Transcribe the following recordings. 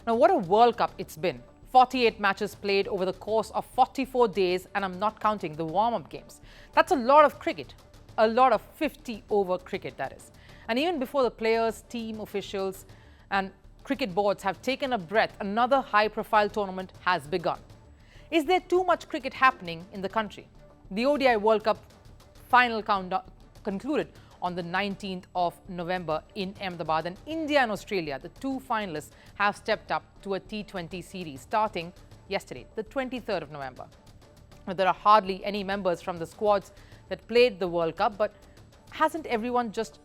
Now, what a World Cup it's been. 48 matches played over the course of 44 days, and I'm not counting the warm-up games. That's a lot of cricket, a lot of 50-over cricket, that is. And even before the players, team officials and cricket boards have taken a breath, another high-profile tournament has begun. Is there too much cricket happening in the country? The ODI World Cup final countdown concluded on the 19th of November in Ahmedabad, and India and Australia, the two finalists, have stepped up to a T20 series starting yesterday, the 23rd of November. Now, there are hardly any members from the squads that played the World Cup, but hasn't everyone just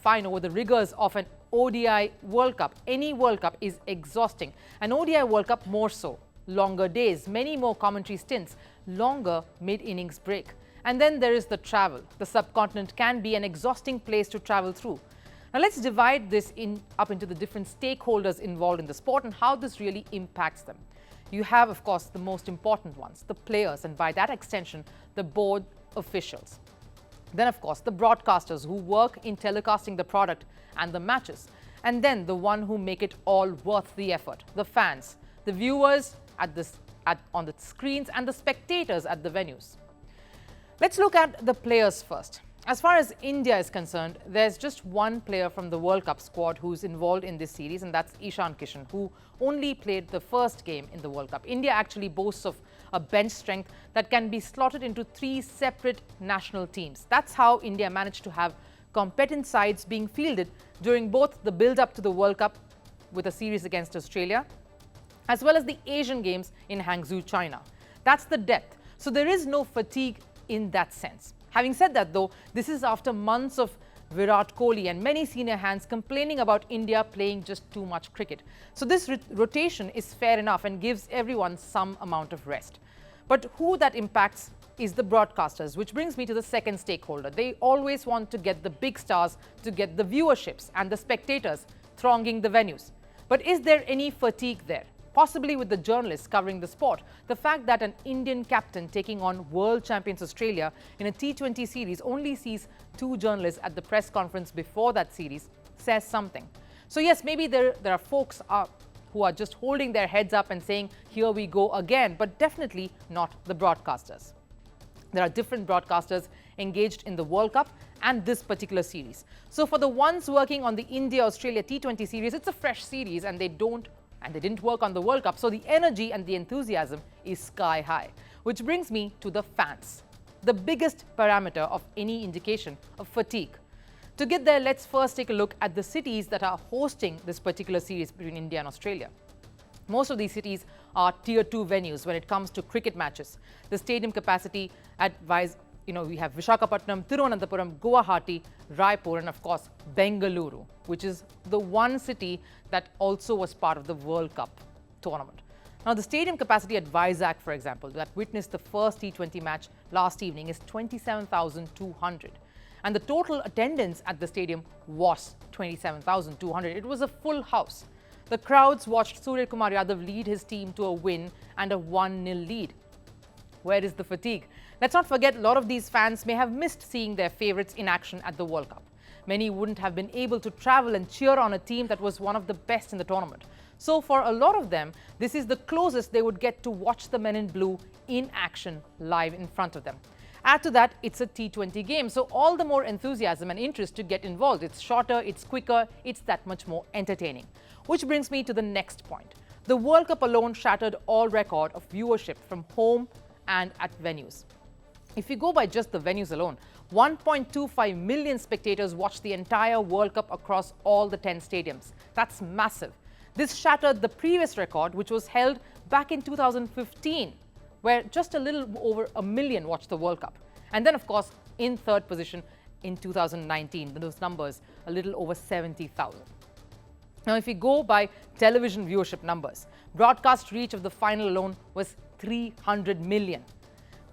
fine over the rigors of an ODI World Cup? Any World Cup is exhausting. An ODI World Cup more so. Longer days, many more commentary stints, longer mid-innings break. And then there is the travel. The subcontinent can be an exhausting place to travel through. Now let's divide this up into the different stakeholders involved in the sport and how this really impacts them. You have, of course, the most important ones, the players, and by that extension, the board officials. Then, of course, the broadcasters who work in telecasting the product and the matches. And then the one who make it all worth the effort, the fans, the viewers on the screens and the spectators at the venues. Let's look at the players first. As far as India is concerned, there's just one player from the World Cup squad who's involved in this series, and that's Ishan Kishan, who only played the first game in the World Cup. India actually boasts of a bench strength that can be slotted into 3 separate national teams. That's how India managed to have competent sides being fielded during both the build-up to the World Cup with a series against Australia, as well as the Asian Games in Hangzhou, China. That's the depth. So there is no fatigue in that sense. Having said that, though, this is after months of Virat Kohli and many senior hands complaining about India playing just too much cricket. So this rotation is fair enough and gives everyone some amount of rest. But who that impacts is the broadcasters, which brings me to the second stakeholder. They always want to get the big stars to get the viewerships and the spectators thronging the venues. But is there any fatigue there? Possibly with the journalists covering the sport. The fact that an Indian captain taking on world champions Australia in a T20 series only sees 2 journalists at the press conference before that series says something. So yes, maybe there are folks who are just holding their heads up and saying, here we go again, but definitely not the broadcasters. There are different broadcasters engaged in the World Cup and this particular series. So for the ones working on the India-Australia T20 series, it's a fresh series and they didn't work on the World Cup, so the energy and the enthusiasm is sky high. Which brings me to the fans, the biggest parameter of any indication of fatigue. To get there, let's first take a look at the cities that are hosting this particular series between India and Australia. Most of these cities are Tier 2 venues when it comes to cricket matches. The stadium capacity we have Visakhapatnam, Thiruvananthapuram, Guwahati, Raipur, and of course Bengaluru, which is the one city that also was part of the World Cup tournament. Now, the stadium capacity at Vizag, for example, that witnessed the first T20 match last evening is 27,200. And the total attendance at the stadium was 27,200. It was a full house. The crowds watched Surya Kumar Yadav lead his team to a win and a 1-0 lead. Where is the fatigue? Let's not forget, a lot of these fans may have missed seeing their favourites in action at the World Cup. Many wouldn't have been able to travel and cheer on a team that was one of the best in the tournament. So for a lot of them, this is the closest they would get to watch the men in blue in action live in front of them. Add to that, it's a T20 game, so all the more enthusiasm and interest to get involved. It's shorter, it's quicker, it's that much more entertaining. Which brings me to the next point. The World Cup alone shattered all record of viewership from home and at venues. If you go by just the venues alone, 1.25 million spectators watched the entire World Cup across all the 10 stadiums. That's massive. This shattered the previous record, which was held back in 2015, where just a little over a million watched the World Cup. And then, of course, in third position in 2019, those numbers, a little over 70,000. Now, if we go by television viewership numbers, broadcast reach of the final alone was 300 million.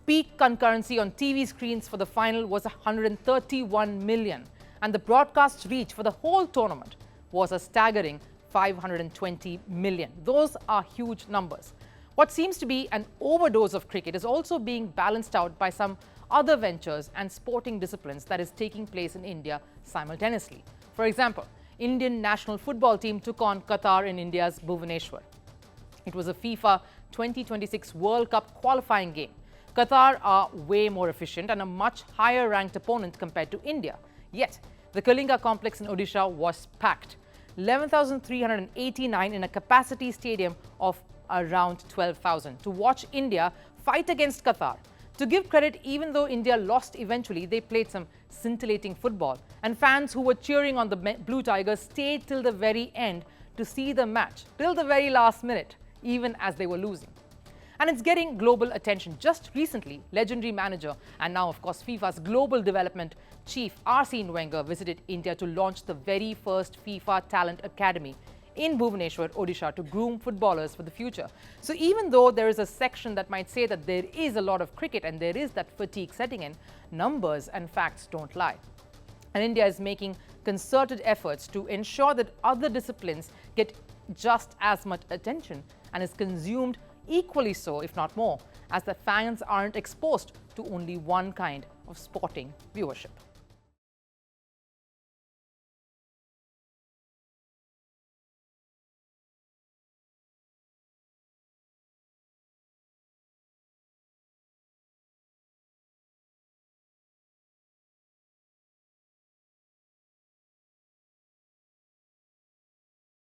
Peak concurrency on TV screens for the final was 131 million. And the broadcast reach for the whole tournament was a staggering 520 million. Those are huge numbers. What seems to be an overdose of cricket is also being balanced out by some other ventures and sporting disciplines that is taking place in India simultaneously. For example, Indian national football team took on Qatar in India's Bhubaneswar. It was a FIFA 2026 World Cup qualifying game. Qatar are way more efficient and a much higher ranked opponent compared to India. Yet, the Kalinga complex in Odisha was packed. 11,389 in a capacity stadium of around 12,000 to watch India fight against Qatar. To give credit, even though India lost eventually, they played some scintillating football. And fans who were cheering on the Blue Tigers stayed till the very end to see the match, till the very last minute, even as they were losing. And it's getting global attention. Just recently, legendary manager and now, of course, FIFA's global development chief Arsene Wenger visited India to launch the very first FIFA Talent Academy in Bhubaneswar, Odisha, to groom footballers for the future. So even though there is a section that might say that there is a lot of cricket and there is that fatigue setting in, numbers and facts don't lie. And India is making concerted efforts to ensure that other disciplines get just as much attention and is consumed equally so, if not more, as the fans aren't exposed to only one kind of sporting viewership.